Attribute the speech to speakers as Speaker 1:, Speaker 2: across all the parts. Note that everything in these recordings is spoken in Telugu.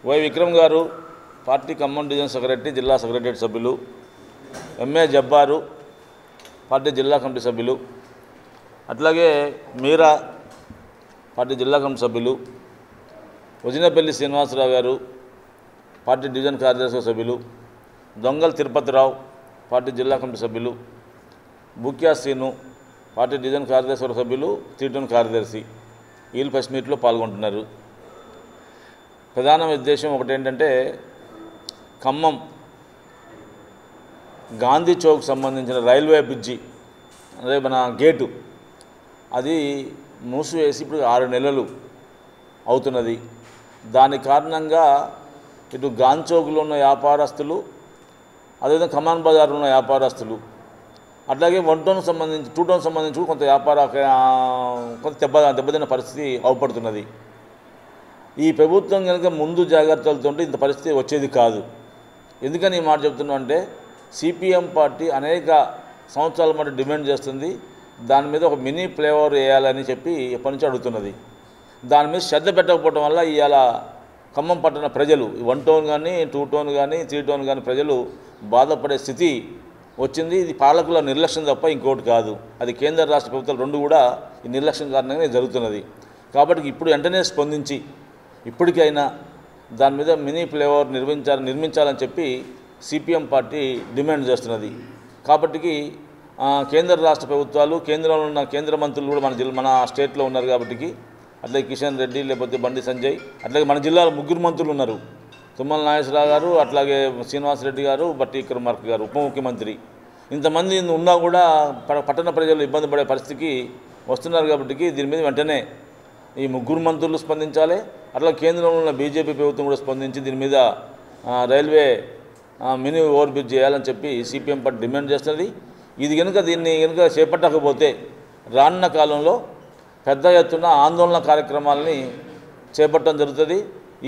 Speaker 1: వై విక్రమ్ గారు పార్టీ ఖమ్మం డివిజన్ సెక్రటరీ, జిల్లా సెక్రటరియట్ సభ్యులు, ఎంఏ జబ్బారు పార్టీ జిల్లా కమిటీ సభ్యులు, అట్లాగే మీరా పార్టీ జిల్లా కమిటీ సభ్యులు, వజినపల్లి శ్రీనివాసరావు గారు పార్టీ డివిజన్ కార్యదర్శి సభ్యులు, దొంగల్ తిరుపతిరావు పార్టీ జిల్లా కమిటీ సభ్యులు, బుక్యా శ్రీను పార్టీ డివిజన్ కార్యదర్శి సభ్యులు, తీటోన్ కార్యదర్శి వీళ్ళు ఫస్ట్ మీట్లో పాల్గొంటున్నారు. ప్రధాన ఉద్దేశం ఒకటేంటంటే ఖమ్మం గాంధీ చౌక్ సంబంధించిన రైల్వే బ్రిడ్జి అదే మన గేటు అది మూసివేసి ఇప్పుడు 6 నెలలు అవుతున్నది. దాని కారణంగా ఇటు గాంధీ చౌక్లో ఉన్న వ్యాపారస్తులు, అదేవిధంగా కమాన్ బజార్లో ఉన్న వ్యాపారస్తులు, అట్లాగే 1 టౌన్ సంబంధించి 2 టౌన్ సంబంధించి కొంత కొంత దెబ్బతిన్న పరిస్థితి అవపడుతున్నది. ఈ ప్రభుత్వం కనుక ముందు జాగ్రత్తలతో ఇంత పరిస్థితి వచ్చేది కాదు. ఎందుకని ఈ మాట చెప్తున్నా అంటే సిపిఎం పార్టీ అనేక సంవత్సరాల మధ్య డిమాండ్ చేస్తుంది. దాని మీద ఒక మినీ ఫ్లేవర్ వేయాలని చెప్పి ఎప్పటి నుంచి అడుగుతున్నది. దాని మీద శ్రద్ధ పెట్టకపోవడం వల్ల ఇవాళ ఖమ్మం పట్టణ ప్రజలు 1 టౌన్ కానీ 2 టౌన్ కానీ 3 టౌన్ కానీ ప్రజలు బాధపడే స్థితి వచ్చింది. ఇది పాలకుల నిర్లక్ష్యం తప్ప ఇంకోటి కాదు. అది కేంద్ర రాష్ట్ర ప్రభుత్వాలు రెండు కూడా ఈ నిర్లక్ష్యం కారణంగానే జరుగుతున్నది. కాబట్టి ఇప్పుడు వెంటనే స్పందించి ఇప్పటికైనా దాని మీద మినీ ఫ్లేవర్ నిర్మించాలని చెప్పి సిపిఎం పార్టీ డిమాండ్ చేస్తున్నది. కాబట్టి కేంద్ర రాష్ట్ర ప్రభుత్వాలు, కేంద్రంలో ఉన్న కేంద్ర మంత్రులు కూడా మన స్టేట్లో ఉన్నారు. కాబట్టి అట్లాగే కిషన్ రెడ్డి, లేకపోతే బండి సంజయ్, అట్లాగే మన జిల్లాలో 3 మంత్రులు ఉన్నారు. తుమ్మల నాగేశ్వరరావు గారు, అట్లాగే శ్రీనివాసరెడ్డి గారు, బట్టి విక్రమార్క గారు ఉప ముఖ్యమంత్రి. ఇంతమంది ఉన్నా కూడా పట్టణ ప్రజలు ఇబ్బంది పడే పరిస్థితికి వస్తున్నారు. కాబట్టి దీని మీద వెంటనే ఈ 3 మంత్రులు స్పందించాలి. అట్లా కేంద్రంలో ఉన్న బీజేపీ ప్రభుత్వం కూడా స్పందించి దీని మీద రైల్వే మినీ ఓవర్ బ్రిడ్జ్ చేయాలని చెప్పి సిపిఎం పార్టీ డిమాండ్ చేస్తున్నది. దీన్ని చేపట్టకపోతే రానున్న కాలంలో పెద్ద ఎత్తున ఆందోళన కార్యక్రమాలని చేపట్టడం జరుగుతుంది.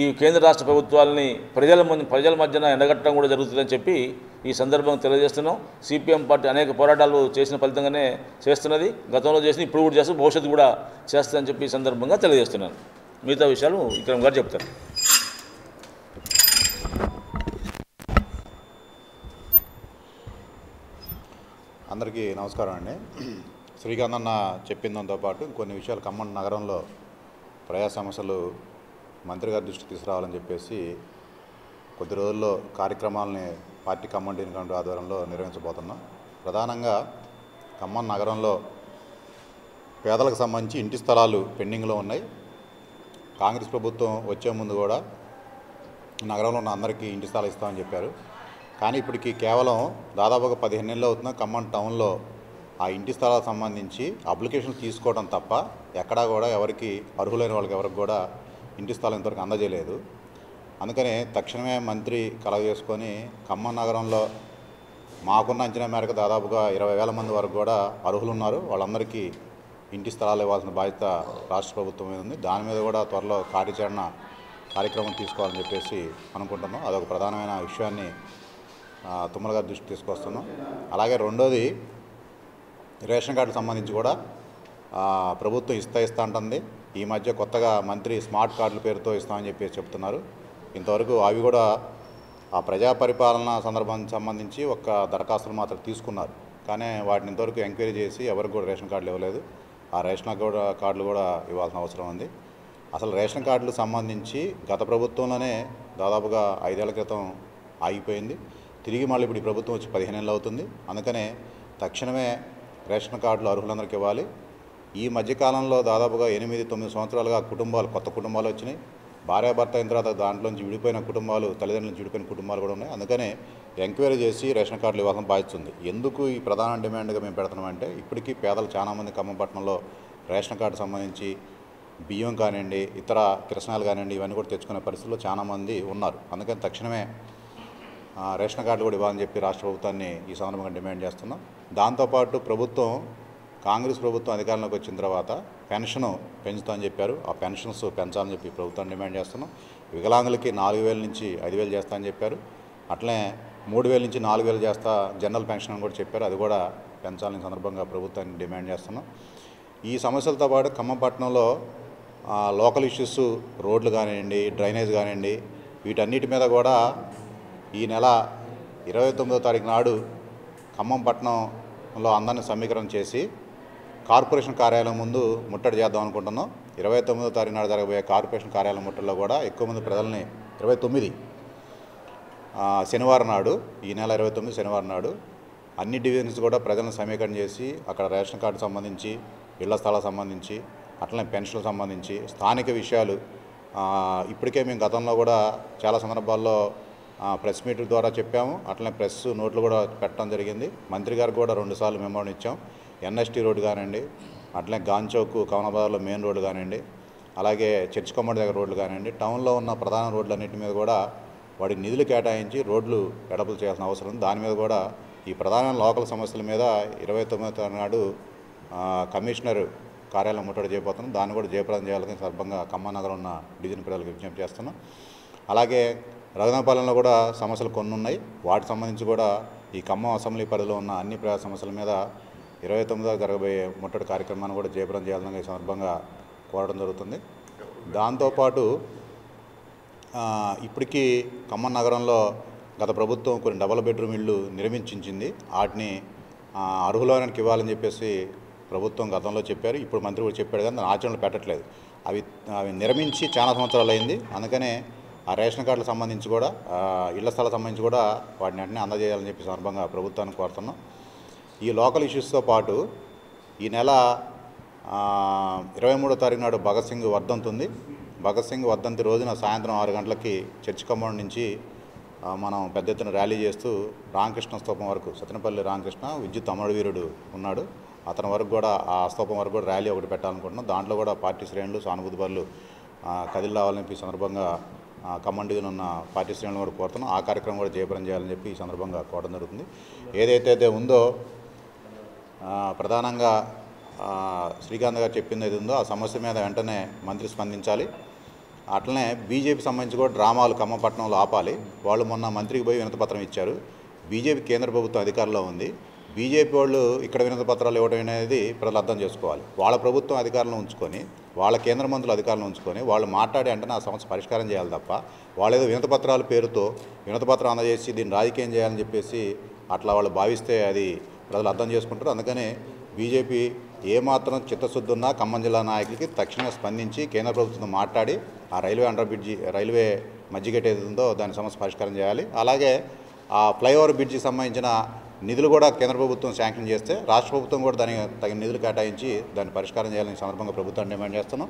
Speaker 1: ఈ కేంద్ర రాష్ట్ర ప్రభుత్వాలని ప్రజల మధ్యన ఎండగట్టడం కూడా జరుగుతుందని చెప్పి ఈ సందర్భంగా తెలియజేస్తున్నాం. సిపిఎం పార్టీ అనేక పోరాటాలు చేసిన ఫలితంగానే చేస్తున్నది. గతంలో చేసి ఇప్పుడు కూడా చేస్తూ భవిష్యత్తు కూడా చేస్తుందని చెప్పి ఈ సందర్భంగా తెలియజేస్తున్నాను. మిగతా విషయాలు విక్రమ్ గారు చెప్తారు.
Speaker 2: అందరికీ నమస్కారం అండి. శ్రీకాంత్ అన్న చెప్పిన దాంతో పాటు కొన్ని విషయాలు ఖమ్మం నగరంలో ప్రజా సమస్యలు మంత్రి గారి దృష్టికి తీసుకురావాలని చెప్పేసి కొద్ది రోజుల్లో కార్యక్రమాలని పార్టీ ఖమ్మం డివిజన్ కమిటీ ఆధ్వర్యంలో నిర్వహించబోతున్నాం. ప్రధానంగా ఖమ్మం నగరంలో పేదలకు సంబంధించి ఇంటి స్థలాలు పెండింగ్లో ఉన్నాయి. కాంగ్రెస్ ప్రభుత్వం వచ్చే ముందు కూడా నగరంలో ఉన్న అందరికీ ఇంటి స్థలాలు ఇస్తామని చెప్పారు. కానీ ఇప్పటికి కేవలం దాదాపుగా 15 నెలలు అవుతున్న ఖమ్మం టౌన్లో ఆ ఇంటి స్థలాలకు సంబంధించి అప్లికేషన్లు తీసుకోవడం తప్ప ఎక్కడా కూడా ఎవరికి అర్హులైన వాళ్ళకి ఎవరికి కూడా ఇంటి స్థలం ఇంతవరకు అందజేయలేదు. అందుకనే తక్షణమే మంత్రి కలగజేసుకొని ఖమ్మం నగరంలో మాకున్న అంచనా మేరకు దాదాపుగా 20,000 మంది వరకు కూడా అర్హులు ఉన్నారు. వాళ్ళందరికీ ఇంటి స్థలాలు ఇవ్వాల్సిన బాధ్యత రాష్ట్ర ప్రభుత్వం మీద ఉంది. దాని మీద కూడా త్వరలో కార్యక్రమం తీసుకోవాలని చెప్పేసి అనుకుంటున్నాం. అదొక ప్రధానమైన విషయాన్ని తుమ్మల గారి దృష్టికి తీసుకొస్తున్నాం. అలాగే రెండోది రేషన్ కార్డుకు సంబంధించి కూడా ప్రభుత్వం ఇస్తా అంటుంది. ఈ మధ్య కొత్తగా మంత్రి స్మార్ట్ కార్డుల పేరుతో ఇస్తామని చెప్పేసి చెప్తున్నారు. ఇంతవరకు అవి కూడా ఆ ప్రజా పరిపాలన సందర్భానికి సంబంధించి ఒక దరఖాస్తులు మాత్రం తీసుకున్నారు. కానీ వాటిని ఇంతవరకు ఎంక్వైరీ చేసి ఎవరికి కూడా రేషన్ కార్డులు ఇవ్వలేదు. ఆ రేషన్ కార్డులు కూడా ఇవ్వాల్సిన అవసరం ఉంది. అసలు రేషన్ కార్డులకు సంబంధించి గత ప్రభుత్వంలోనే దాదాపుగా 5 ఏళ్ల క్రితం ఆగిపోయింది. తిరిగి మళ్ళీ ఇప్పుడు ఈ ప్రభుత్వం వచ్చి 15 నెలలు అవుతుంది. అందుకనే తక్షణమే రేషన్ కార్డులు అర్హులందరికీ ఇవ్వాలి. ఈ మధ్యకాలంలో దాదాపుగా 8-9 సంవత్సరాలుగా కొత్త కుటుంబాలు వచ్చినాయి. భార్యాభర్త అయిన తర్వాత దాంట్లోంచి విడిపోయిన కుటుంబాలు, తల్లిదండ్రుల నుంచి విడిపోయిన కుటుంబాలు కూడా ఉన్నాయి. అందుకనే ఎంక్వైరీ చేసి రేషన్ కార్డులు ఇవ్వాల్సిన బాధ్యత ఉంది. ఎందుకు ఈ ప్రధాన డిమాండ్గా మేము పెడుతున్నామంటే ఇప్పటికీ పేదలు చాలామంది ఖమ్మం పట్టణంలో రేషన్ కార్డు సంబంధించి బియ్యం కానివ్వండి, ఇతర కిరసనాలు కానివ్వండి, ఇవన్నీ కూడా తెచ్చుకునే పరిస్థితుల్లో చాలామంది ఉన్నారు. అందుకని తక్షణమే రేషన్ కార్డులు కూడా ఇవ్వాలని చెప్పి రాష్ట్ర ప్రభుత్వాన్ని ఈ సందర్భంగా డిమాండ్ చేస్తున్నాం. దాంతోపాటు కాంగ్రెస్ ప్రభుత్వం అధికారంలోకి వచ్చిన తర్వాత పెన్షను పెంచుతామని చెప్పారు. ఆ పెన్షన్స్ పెంచాలని చెప్పి ప్రభుత్వాన్ని డిమాండ్ చేస్తున్నాం. వికలాంగులకి 4,000 నుంచి 5,000 చేస్తామని చెప్పారు. అట్లనే 3,000 నుంచి 4,000 చేస్తా జనరల్ పెన్షన్ అని కూడా చెప్పారు. అది కూడా పెంచాలని సందర్భంగా ప్రభుత్వాన్ని డిమాండ్ చేస్తున్నాం. ఈ సమస్యలతో పాటు ఖమ్మం పట్టణంలో లోకల్ ఇష్యూస్, రోడ్లు కానివ్వండి, డ్రైనేజ్ కానివ్వండి, వీటన్నిటి మీద కూడా ఈ నెల 29వ తారీఖు నాడు ఖమ్మం పట్టణంలో అందరినీ సమీకరణ చేసి కార్పొరేషన్ కార్యాలయం ముందు ముట్టడి చేద్దాం అనుకుంటున్నాం. 29వ తారీఖు నాడు జరగబోయే కార్పొరేషన్ కార్యాలయం ముట్టడిలో కూడా ఎక్కువ మంది ప్రజల్ని 29 శనివారం నాడు, ఈ నెల 29 శనివారం నాడు అన్ని డివిజన్స్ కూడా ప్రజలను సమీకరణ చేసి అక్కడ రేషన్ కార్డు సంబంధించి, ఇళ్ల స్థలాలకు సంబంధించి, అట్లనే పెన్షన్లకు సంబంధించి స్థానిక విషయాలు ఇప్పటికే మేము గతంలో కూడా చాలా సందర్భాల్లో ప్రెస్ మీట్ ద్వారా చెప్పాము. అట్లనే ప్రెస్ నోట్లు కూడా పెట్టడం జరిగింది. మంత్రి గారికి కూడా 2 సార్లు మెమోని ఇచ్చాం. ఎన్ఎస్టీ రోడ్డు కానివ్వండి, అట్లనే గాంచౌక్ కమలాబాద్లో మెయిన్ రోడ్డు కానివ్వండి, అలాగే చర్చ్ కొమ్మడి దగ్గర రోడ్లు కానివ్వండి, టౌన్లో ఉన్న ప్రధాన రోడ్లన్నింటి మీద కూడా వాడికి నిధులు కేటాయించి రోడ్లు ఎడపులు చేయాల్సిన అవసరం ఉంది. దాని మీద కూడా ఈ ప్రధాన లోకల్ సమస్యల మీద 29వ తారీఖు నాడు కమిషనర్ కార్యాలయం ముట్టడి చేయబోతున్నాం. దాన్ని కూడా జయప్రదం చేయాలని సందర్భంగా ఖమ్మం నగరం ఉన్న డివిజన్ ప్రజలకు విజ్ఞప్తి చేస్తున్నాం. అలాగే రఘునాథపాలెంలో కూడా సమస్యలు కొన్ని ఉన్నాయి. వాటికి సంబంధించి కూడా ఈ ఖమ్మం అసెంబ్లీ పరిధిలో ఉన్న అన్ని ప్రజా సమస్యల మీద 29వ జరగబోయే ముట్టడి కార్యక్రమాన్ని కూడా జయప్రదం చేయాలని ఈ సందర్భంగా కోరడం జరుగుతుంది. దాంతోపాటు ఇప్పటికీ ఖమ్మం నగరంలో గత ప్రభుత్వం కొన్ని డబుల్ బెడ్రూమ్ ఇళ్ళు నిర్మించింది. వాటిని అర్హులైనకి ఇవ్వాలని చెప్పేసి ప్రభుత్వం గతంలో చెప్పారు. ఇప్పుడు మంత్రి కూడా చెప్పాడు, కానీ దాని ఆచరణలో పెట్టట్లేదు. అవి నిర్మించి చాలా సంవత్సరాలు అయింది. అందుకనే ఆ రేషన్ కార్డులకు సంబంధించి కూడా, ఇళ్ల స్థలాలకు సంబంధించి కూడా వాటిని వెంటనే అందజేయాలని చెప్పి సందర్భంగా ప్రభుత్వాన్ని కోరుతున్నాం. ఈ లోకల్ ఇష్యూస్తో పాటు ఈ నెల 23వ తారీఖు నాడు భగత్ సింగ్ వర్ధంతి ఉంది. భగత్ సింగ్ వర్ధంతి రోజున సాయంత్రం 6 గంటలకి చర్చి కాంపౌండ్ నుంచి మనం పెద్ద ఎత్తున ర్యాలీ చేస్తూ రామకృష్ణ స్తూపం వరకు, సత్తెనపల్లి రామకృష్ణ విద్యుత్ అమరవీరుడు ఉన్నాడు, అతని వరకు కూడా ఆ స్తూపం వరకు కూడా ర్యాలీ ఒకటి పెట్టాలనుకుంటున్నాం. దాంట్లో కూడా పార్టీ శ్రేణులు, సానుభూతి పరులు కదిలి రావాలని చెప్పి ఈ సందర్భంగా ఖమ్మం డివిజన్ ఉన్న పార్టీ శ్రేణులు కూడా కోరుతున్నాం. ఆ కార్యక్రమం కూడా జయప్రదం చేయాలని చెప్పి ఈ సందర్భంగా కోరడం జరుగుతుంది. ఏదైతే ఉందో ప్రధానంగా శ్రీకాంత్ గారు చెప్పింది ఏది ఉందో ఆ సమస్య మీద వెంటనే మంత్రి స్పందించాలి. అట్లనే బీజేపీ సంబంధించి కూడా డ్రామాలు ఖమ్మంపట్నంలో ఆపాలి. వాళ్ళు మొన్న మంత్రికి పోయి వినతిపత్రం ఇచ్చారు. బీజేపీ కేంద్ర ప్రభుత్వం అధికారంలో ఉంది. బీజేపీ వాళ్ళు ఇక్కడ వినతిపత్రాలు ఇవ్వడం అనేది ప్రజలు అర్థం చేసుకోవాలి. వాళ్ళ ప్రభుత్వం అధికారంలో ఉంచుకొని, వాళ్ళ కేంద్ర మంత్రులు అధికారంలో ఉంచుకొని వాళ్ళు మాట్లాడి వెంటనే ఆ సమస్య పరిష్కారం చేయాలి తప్ప వాళ్ళు ఏదో వినతిపత్రాల పేరుతో వినతిపత్రం అందజేసి దీన్ని రాజకీయం చేయాలని చెప్పేసి అట్లా వాళ్ళు భావిస్తే అది ప్రజలు అర్థం చేసుకుంటారు. అందుకని బీజేపీ ఏమాత్రం చిత్తశుద్ధి ఉన్నా ఖమ్మం జిల్లా నాయకులకి తక్షణమే స్పందించి కేంద్ర ప్రభుత్వంతో మాట్లాడి ఆ రైల్వే అండర్ బ్రిడ్జి, రైల్వే మధ్యగేట్ ఏది ఉందో దాని సమస్య పరిష్కారం చేయాలి. అలాగే ఆ ఫ్లైఓవర్ బ్రిడ్జికి సంబంధించిన నిధులు కూడా కేంద్ర ప్రభుత్వం శాంక్షన్ చేస్తే రాష్ట్ర ప్రభుత్వం కూడా దానికి తగిన నిధులు కేటాయించి దాన్ని పరిష్కారం చేయాలని సందర్భంగా ప్రభుత్వాన్ని డిమాండ్ చేస్తున్నాం.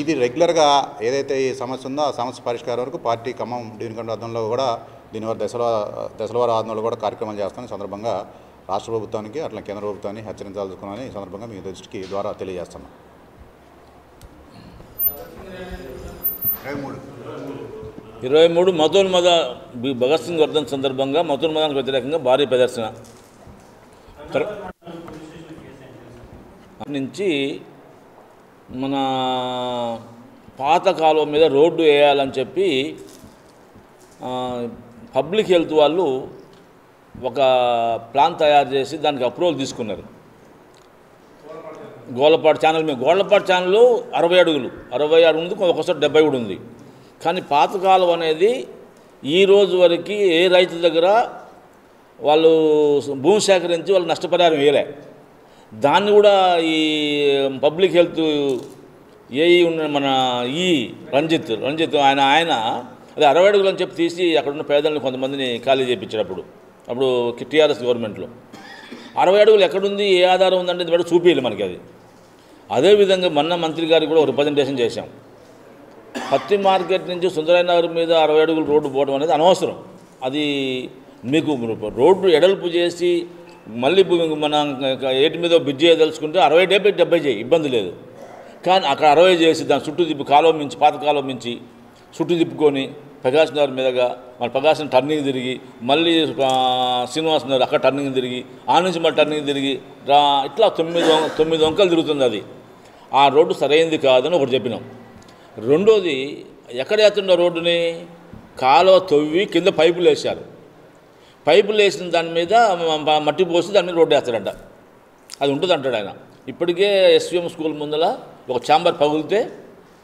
Speaker 2: ఇది రెగ్యులర్గా ఏదైతే ఈ సమస్య ఉందో ఆ సమస్య పరిష్కారం వరకు పార్టీ ఖమ్మం డివిజన్ కమిటీ ఆధ్వర్యంలో కూడా దీనివల్ల దశలవారి ఆధ్వర్యంలో కూడా కార్యక్రమాలు చేస్తామని సందర్భంగా రాష్ట్ర ప్రభుత్వానికి అట్లా కేంద్ర ప్రభుత్వాన్ని హెచ్చరించాల్సుకున్నామని ఈ సందర్భంగా మీ దృష్టికి ద్వారా తెలియజేస్తున్నాం.
Speaker 1: 23 మతోన్మద భగత్ సింగ్ వర్ధంతి సందర్భంగా మతోన్మదానికి వ్యతిరేకంగా భారీ ప్రదర్శన నుంచి మన పాత కాలువ మీద రోడ్డు వేయాలని చెప్పి పబ్లిక్ హెల్త్ వాళ్ళు ఒక ప్లాన్ తయారు చేసి దానికి అప్రూవల్ తీసుకున్నారు. గోళ్ళపాడు ఛానల్ మీద, గోళ్ళపాడు ఛానల్ 60 అడుగులు, 60 ఉంది, ఒకసారి 70 కూడా ఉంది. కానీ పాత కాలువ అనేది ఈ రోజు వరకు ఏ రైతు దగ్గర వాళ్ళు భూమి సేకరించి వాళ్ళు నష్టపరిహారం వేయలే. దాన్ని కూడా ఈ పబ్లిక్ హెల్త్ ఏఈ ఉన్న మన రంజిత్ ఆయన అదే 60 అడుగులు అని చెప్పి తీసి అక్కడున్న పేదలను కొంతమందిని ఖాళీ చేయించాడు. అప్పుడు టీఆర్ఎస్ గవర్నమెంట్లో 60 అడుగులు ఎక్కడుంది, ఏ ఆధారం ఉందంటే బట్టి చూపించాలి మనకి అది. అదేవిధంగా మొన్న మంత్రి గారికి కూడా ఒక రిప్రజెంటేషన్ చేశాం. పత్తి మార్కెట్ నుంచి సుందరయ్య నగర్ మీద 60 అడుగులు రోడ్డు పోవడం అనేది అనవసరం. అది మీకు రోడ్డు ఎడల్పు చేసి మళ్ళీ మన ఏటి మీద బ్రిడ్జి తెలుసుకుంటే 60 70 చేయి, ఇబ్బంది లేదు. కానీ అక్కడ 60 చేసి దాని చుట్టూ తిప్పి కాలువ మించి, పాత కాలువ మించి చుట్టూ తిప్పుకొని ప్రకాశ్ నగర్ మీదుగా మన ప్రకాశం టర్నింగ్ తిరిగి మళ్ళీ శ్రీనివాస్ నగర్ అక్కడ టర్నింగ్ తిరిగి ఆ నుంచి మళ్ళీ టర్నింగ్ తిరిగి ఇట్లా 9 వంకలు తిరుగుతుంది. అది ఆ రోడ్డు సరైనది కాదని ఒకటి చెప్పినాం. రెండోది, ఎక్కడ వేస్తుండో రోడ్డుని కాలువ తవ్వి కింద పైపులు వేశారు. పైపులు వేసిన దాని మీద మట్టి పోసి దాని మీద రోడ్డు వేస్తాడంట. అది ఉంటుంది అంటాడు ఆయన. ఇప్పటికే ఎస్విఎం స్కూల్ ముందర ఒక ఛాంబర్ పగులితే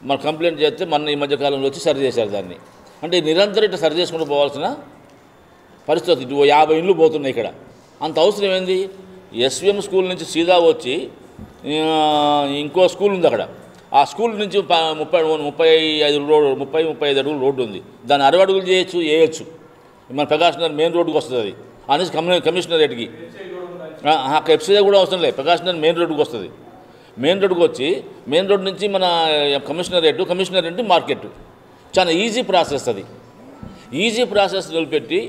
Speaker 1: మనం కంప్లైంట్ చేస్తే మన ఈ మధ్యకాలంలో వచ్చి సరి చేశారు దాన్ని. అంటే నిరంతరం ఇట్లా సరి చేసుకుంటూ పోవాల్సిన పరిస్థితి. 50 ఇండ్లు పోతున్నాయి ఇక్కడ. అంత అవసరం ఏంది? ఎస్విఎం స్కూల్ నుంచి సీదా వచ్చి ఇంకో స్కూల్ ఉంది అక్కడ. ఆ స్కూల్ నుంచి 35 అడుగులు రోడ్డు ఉంది. దాన్ని 60 అడుగులు వేయచ్చు. మన ప్రకాష్ నగర్ మెయిన్ రోడ్డుకి వస్తుంది. అది అనేసి కమిషనరేట్కి ఎఫ్సీఐ కూడా అవసరం లేదు. ప్రకాష్ నగర్ మెయిన్ రోడ్డుకి వస్తుంది. మెయిన్ రోడ్డుకి వచ్చి మెయిన్ రోడ్ నుంచి మన కమిషనరేట్ మార్కెట్. చాలా ఈజీ ప్రాసెస్. అది ఈజీ ప్రాసెస్ నిలబెట్టి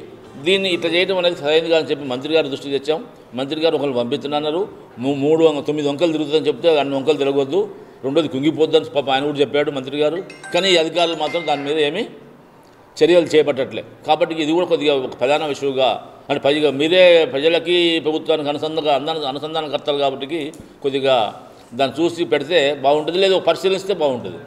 Speaker 1: దీన్ని ఇట్లా చేయడం అనేది సరైనది కాదని చెప్పి మంత్రి గారి దృష్టికి తెచ్చాం. మంత్రి గారు ఒకళ్ళు పంపిస్తున్నారు. 9 వంకలు తిరుగుతుందని చెప్తే 2 వంకలు తిరగొద్దు, రెండోది కుంగిపోద్దని పాప ఆయన కూడా చెప్పాడు మంత్రి గారు. కానీ ఈ అధికారులు మాత్రం దాని మీద ఏమీ చర్యలు చేపట్టట్లే. కాబట్టి ఇది కూడా కొద్దిగా ఒక ప్రధాన విషయంగా, అంటే పైగా మీరే ప్రజలకి ప్రభుత్వానికి అనుసంధానకర్తలు కాబట్టి కొద్దిగా దాన్ని చూసి పెడితే బాగుంటుంది, లేదా పరిశీలిస్తే బాగుంటుంది.